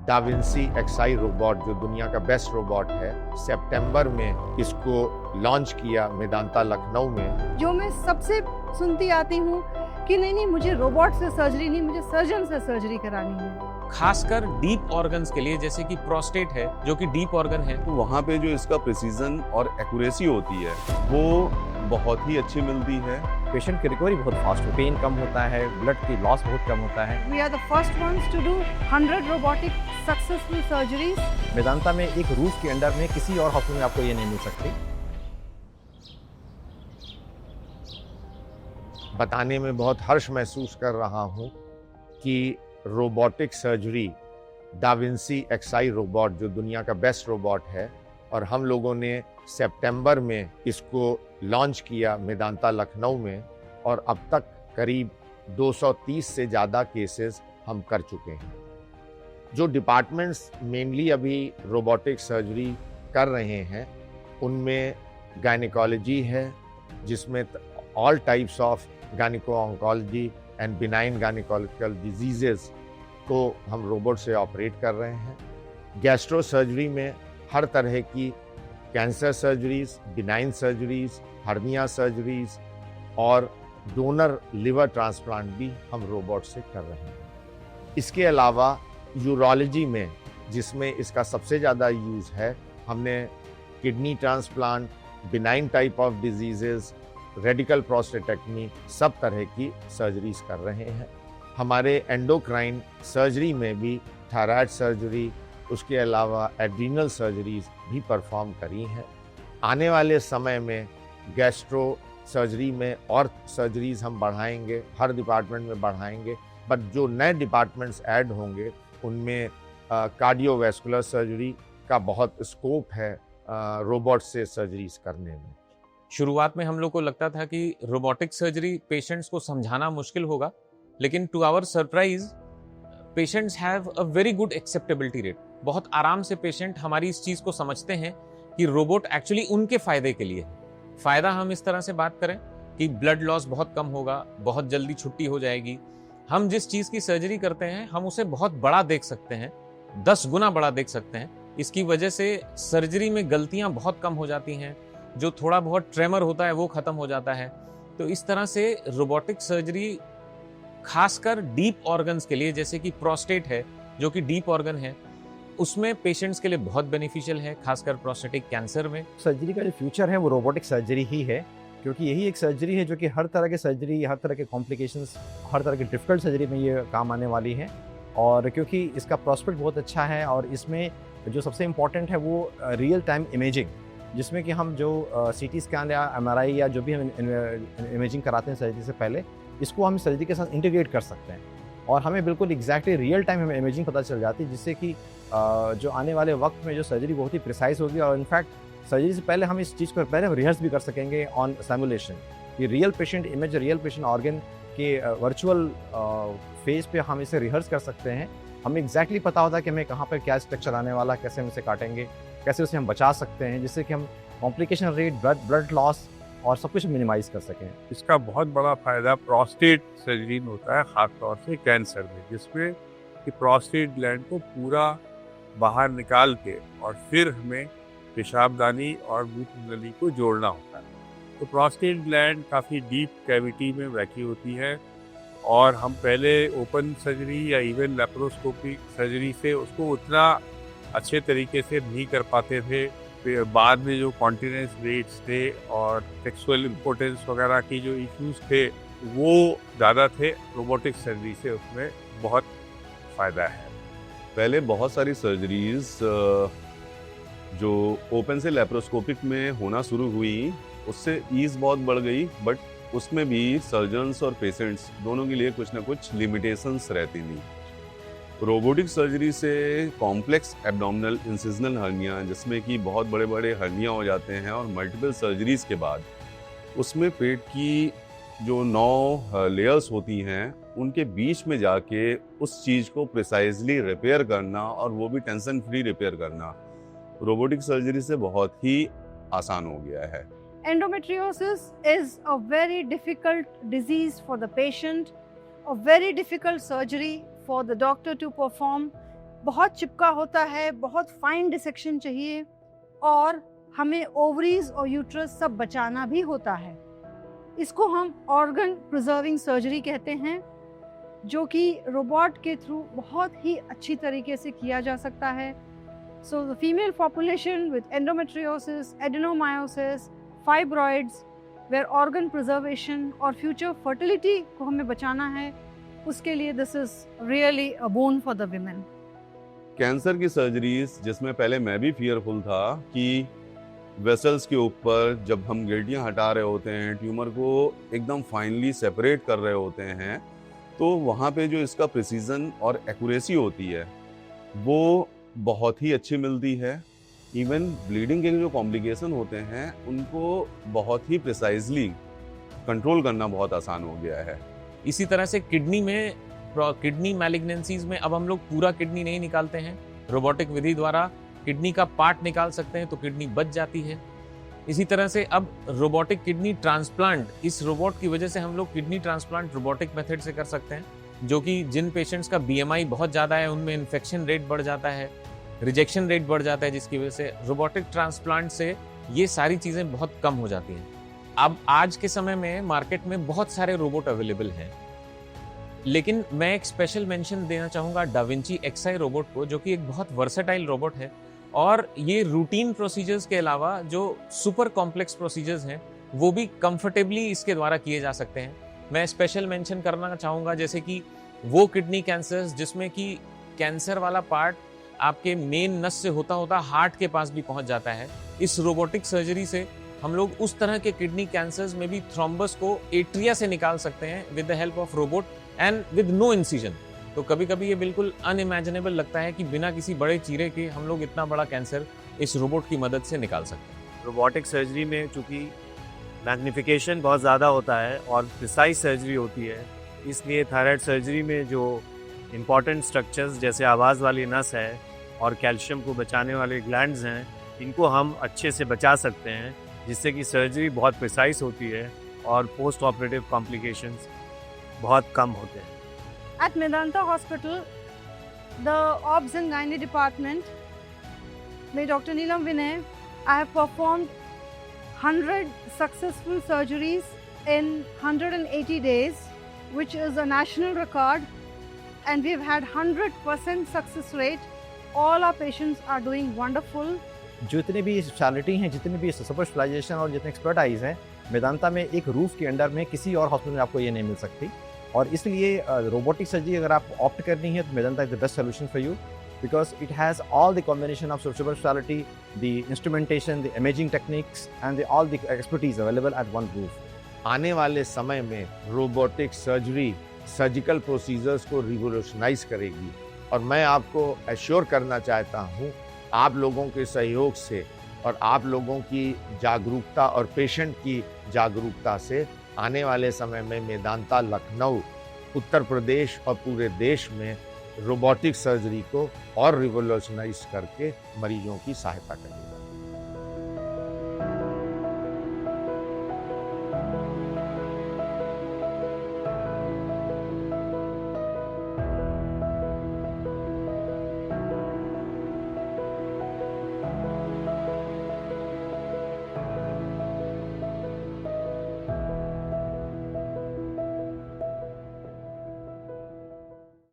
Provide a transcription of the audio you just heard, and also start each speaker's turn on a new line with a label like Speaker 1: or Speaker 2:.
Speaker 1: DaVinci XI robot जो दुनिया का बेस्ट रोबोट है, सितंबर में इसको लॉन्च किया मेदांता लखनऊ में।
Speaker 2: जो मैं सबसे सुनती आती हूँ कि नहीं मुझे रोबोट से सर्जरी नहीं, मुझे सर्जन से सर्जरी करानी है।
Speaker 3: खासकर डीप ऑर्गन्स के लिए, जैसे कि प्रोस्टेट है जो कि डीप ऑर्गन है,
Speaker 4: तो वहाँ पे जो इसका प्रिसीजन और एक्यूरेसी होती है वो बहुत ही अच्छी मिलती है।
Speaker 5: पेशेंट की रिकवरी बहुत फास्ट हो, पेन कम होता है, ब्लड की लॉस बहुत कम होता है।
Speaker 2: We are the first ones to do 100 robotic successful surgeries.
Speaker 5: Medanta में एक रूफ के अंडर में किसी और हॉस्पिटल में आपको ये नहीं मिल सकती।
Speaker 1: बताने में बहुत हर्ष महसूस कर रहा हूँ कि robotic surgery DaVinci XI robot जो दुनिया का बेस्ट रोबोट है, और हम लोगों ने सितंबर में इसको लॉन्च किया मेदांता लखनऊ में, और अब तक करीब 230 से ज़्यादा केसेस हम कर चुके हैं। जो डिपार्टमेंट्स मेनली अभी रोबोटिक सर्जरी कर रहे हैं उनमें गायनिकोलॉजी है, जिसमें all types of gynaeco oncology and benign gynaecological diseases को हम रोबोट से ऑपरेट कर रहे हैं। गैस्ट्रो सर्जरी में हर तरह की cancer surgeries, benign surgeries, hernia surgeries और डोनर लिवर ट्रांसप्लांट भी हम रोबोट से कर रहे हैं। इसके अलावा यूरोलॉजी में, जिसमें इसका सबसे ज़्यादा यूज़ है, हमने kidney transplant, benign type of diseases, radical prostatectomy, सब तरह की सर्जरीज कर रहे हैं। हमारे एंडोक्राइन सर्जरी में भी थायराइड सर्जरी, उसके अलावा एड्रीनल सर्जरीज भी परफॉर्म करी हैं। आने वाले समय में गैस्ट्रो सर्जरी में और सर्जरीज हम बढ़ाएंगे, हर डिपार्टमेंट में बढ़ाएंगे, बट जो नए डिपार्टमेंट्स ऐड होंगे उनमें कार्डियोवैस्कुलर सर्जरी का बहुत स्कोप है रोबोट से सर्जरीज करने में।
Speaker 3: शुरुआत में हम लोग को लगता था कि रोबोटिक सर्जरी पेशेंट्स को समझाना मुश्किल होगा, लेकिन to our surprise patients have a very good acceptability rate. बहुत आराम से पेशेंट हमारी इस चीज को समझते हैं कि रोबोट एक्चुअली उनके फायदे के लिए है। फायदा हम इस तरह से बात करें कि ब्लड लॉस बहुत कम होगा, बहुत जल्दी छुट्टी हो जाएगी। हम जिस चीज की सर्जरी करते हैं हम उसे बहुत बड़ा देख सकते हैं, 10 गुना बड़ा देख सकते हैं। इसकी वजह से सर्जरी में गलतियां बहुत कम हो जाती हैं, जो थोड़ा बहुत ट्रेमर होता है वो खत्म हो जाता है। तो इस तरह से रोबोटिक सर्जरी खासकर डीप ऑर्गन्स के लिए, जैसे कि प्रोस्टेट है जो कि डीप ऑर्गन है, उसमें पेशेंट्स के लिए बहुत बेनिफिशियल है, खासकर प्रोस्टेटिक कैंसर में।
Speaker 5: सर्जरी का जो फ्यूचर है वो रोबोटिक सर्जरी ही है, क्योंकि यही एक सर्जरी है जो कि हर तरह के सर्जरी, हर तरह के कॉम्प्लिकेशंस, हर तरह की डिफिकल्ट सर्जरी में ये काम आने वाली है। और क्योंकि इसका प्रोस्पेक्ट बहुत अच्छा है, और इसमें जो सबसे इम्पॉर्टेंट है वो रियल टाइम इमेजिंग, जिसमें कि हम जो CT स्कैन या MRI या जो भी हम इमेजिंग कराते हैं सर्जरी से पहले, इसको हम सर्जरी के साथ इंटीग्रेट कर सकते हैं, और हमें बिल्कुल एग्जैक्टली रियल टाइम हमें इमेजिंग पता चल जाती है, जिससे कि जो आने वाले वक्त में जो सर्जरी बहुत ही प्रिसाइज होगी। और इनफैक्ट सर्जरी से पहले हम इस चीज़ को पहले रिहर्स भी कर सकेंगे ऑन सिमुलेशन, कि real patient image, real patient organ के वर्चुअल फेज पे हम इसे रिहर्स कर सकते हैं। हमें एग्जैक्टली पता होता है कि हमें कहाँ पर क्या स्ट्रक्चर आने वाला, कैसे हम इसे काटेंगे, कैसे उसे हम बचा सकते हैं, जिससे कि हम कॉम्प्लिकेशन रेट, ब्लड लॉस और सब कुछ मिनिमाइज कर सकें।
Speaker 6: इसका बहुत बड़ा फायदा प्रोस्टेट सर्जरी में होता है, खासतौर से कैंसर में, जिसमें कि प्रोस्टेट ग्लैंड को पूरा बाहर निकाल के और फिर हमें पेशाबदानी और मूत्र नली को जोड़ना होता है। तो प्रोस्टेट ग्लैंड काफ़ी डीप कैविटी में बैठी होती है, और हम पहले ओपन सर्जरी या इवन लेप्रोस्कोपिक सर्जरी से उसको उतना अच्छे तरीके से नहीं कर पाते थे। बाद में जो कॉन्टिनेंस रेट्स थे और सेक्सुअल इम्पोर्टेंस वगैरह की जो इश्यूज थे वो ज़्यादा थे। रोबोटिक सर्जरी से उसमें बहुत फ़ायदा है।
Speaker 4: पहले बहुत सारी सर्जरीज जो ओपन से लेप्रोस्कोपिक में होना शुरू हुई, उससे ईज बहुत बढ़ गई, बट उसमें भी सर्जन्स और पेशेंट्स दोनों के लिए कुछ ना कुछ लिमिटेशंस रहती थी। रोबोटिक सर्जरी से कॉम्प्लेक्स एब्डोमिनल इंसिजनल हर्निया, जिसमें कि बहुत बड़े बड़े हर्निया हो जाते हैं, और मल्टीपल सर्जरीज के बाद उसमें पेट की जो 9 लेयर्स होती हैं उनके बीच में जाके उस चीज़ को प्रिसाइजली रिपेयर करना, और वो भी टेंशन फ्री रिपेयर करना, रोबोटिक सर्जरी से बहुत ही आसान हो गया है।
Speaker 2: Endometriosis is a very difficult disease for the patient, a very difficult surgery for the doctor to perform, बहुत चिपका होता है, बहुत फाइन डिसेक्शन चाहिए और हमें ओवरीज और यूट्रस सब बचाना भी होता है। इसको हम ऑर्गन प्रिजर्विंग सर्जरी कहते हैं, जो कि रोबोट के थ्रू बहुत ही अच्छी तरीके से किया जा सकता है। So the female population with endometriosis, adenomyosis, fibroids, where organ preservation और फ्यूचर फर्टिलिटी को हमें बचाना है, उसके लिए this is really a boon for the women.
Speaker 4: Cancer की सर्जरीज जिसमें पहले मैं भी फियरफुल था कि वेसल्स के ऊपर जब हम गिल्टियाँ हटा रहे होते हैं, ट्यूमर को एकदम फाइनली सेपरेट कर रहे होते हैं, तो वहाँ पे जो इसका प्रिसीजन और एक्यूरेसी होती है वो बहुत ही अच्छी मिलती है। इवन ब्लीडिंग के जो कॉम्प्लिकेशन होते हैं उनको बहुत ही प्रिसाइजली कंट्रोल करना बहुत आसान हो गया है।
Speaker 3: इसी तरह से किडनी मैलिग्नेंसीज में अब हम लोग पूरा किडनी नहीं निकालते हैं, रोबोटिक विधि द्वारा किडनी का पार्ट निकाल सकते हैं तो किडनी बच जाती है। इसी तरह से अब रोबोटिक किडनी ट्रांसप्लांट, इस रोबोट की वजह से हम लोग किडनी ट्रांसप्लांट रोबोटिक मेथड से कर सकते हैं, जो कि जिन पेशेंट्स का BMI बहुत ज़्यादा है उनमें इन्फेक्शन रेट बढ़ जाता है, रिजेक्शन रेट बढ़ जाता है, जिसकी वजह से रोबोटिक ट्रांसप्लांट से ये सारी चीज़ें बहुत कम हो जाती हैं। अब आज के समय में मार्केट में बहुत सारे रोबोट अवेलेबल हैं, लेकिन मैं एक स्पेशल मेंशन देना चाहूँगा डाविंची XI रोबोट को, जो कि एक बहुत वर्सेटाइल रोबोट है और ये रूटीन प्रोसीजर्स के अलावा जो सुपर कॉम्प्लेक्स प्रोसीजर्स हैं वो भी कंफर्टेबली इसके द्वारा किए जा सकते हैं। मैं स्पेशल मेंशन करना चाहूँगा जैसे कि वो किडनी कैंसर्स जिसमें कि कैंसर वाला पार्ट आपके मेन नस से होता होता हार्ट के पास भी पहुँच जाता है। इस रोबोटिक सर्जरी से हम लोग उस तरह के किडनी कैंसर्स में भी थ्रोम्बस को एट्रिया से निकाल सकते हैं with the help of robot and with no incision. तो कभी कभी ये बिल्कुल अनइमेजिनेबल लगता है कि बिना किसी बड़े चीरे के हम लोग इतना बड़ा कैंसर इस रोबोट की मदद से निकाल सकते हैं।
Speaker 7: रोबोटिक सर्जरी में चूँकि मैग्नीफिकेशन बहुत ज़्यादा होता है और प्रिसाइज सर्जरी होती है, इसलिए थायराइड सर्जरी में जो इम्पॉर्टेंट स्ट्रक्चर्स जैसे आवाज़ वाली नस है और कैल्शियम को बचाने वाले ग्लैंड्स हैं, इनको हम अच्छे से बचा सकते हैं, जिससे कि सर्जरी बहुत प्रिसाइज होती है और पोस्ट ऑपरेटिव कॉम्प्लिकेशंस बहुत कम होते हैं।
Speaker 2: At Medanta Hospital, the Obs and Gynae department, by Dr. Neelam Vinay, I have performed 100 successful surgeries in 180 days, which is a national record, and we've had 100% success rate. All our patients are doing wonderful.
Speaker 5: जितने भी speciality हैं, जितने भी super specialisation और जितने expertise हैं, मेदांता में एक रूफ के अंडर में किसी और हॉस्पिटल में आपको ये नहीं मिल सकती। और इसलिए रोबोटिक सर्जरी अगर आप ऑप्ट करनी है तो Medanta is the best solution for you, because it has all the combination of super speciality, the instrumentation, the imaging techniques and all the expertise available at one roof.
Speaker 1: आने वाले समय में robotic surgery surgical procedures को revolutionise करेगी और मैं आपको assure करना चाहता हूँ आप लोगों के सहयोग से और आप लोगों की जागरूकता और पेशेंट की जागरूकता से आने वाले समय में मेदांता, लखनऊ, उत्तर प्रदेश और पूरे देश में रोबोटिक सर्जरी को और रिवोल्यूशनाइज करके मरीजों की सहायता करेगा।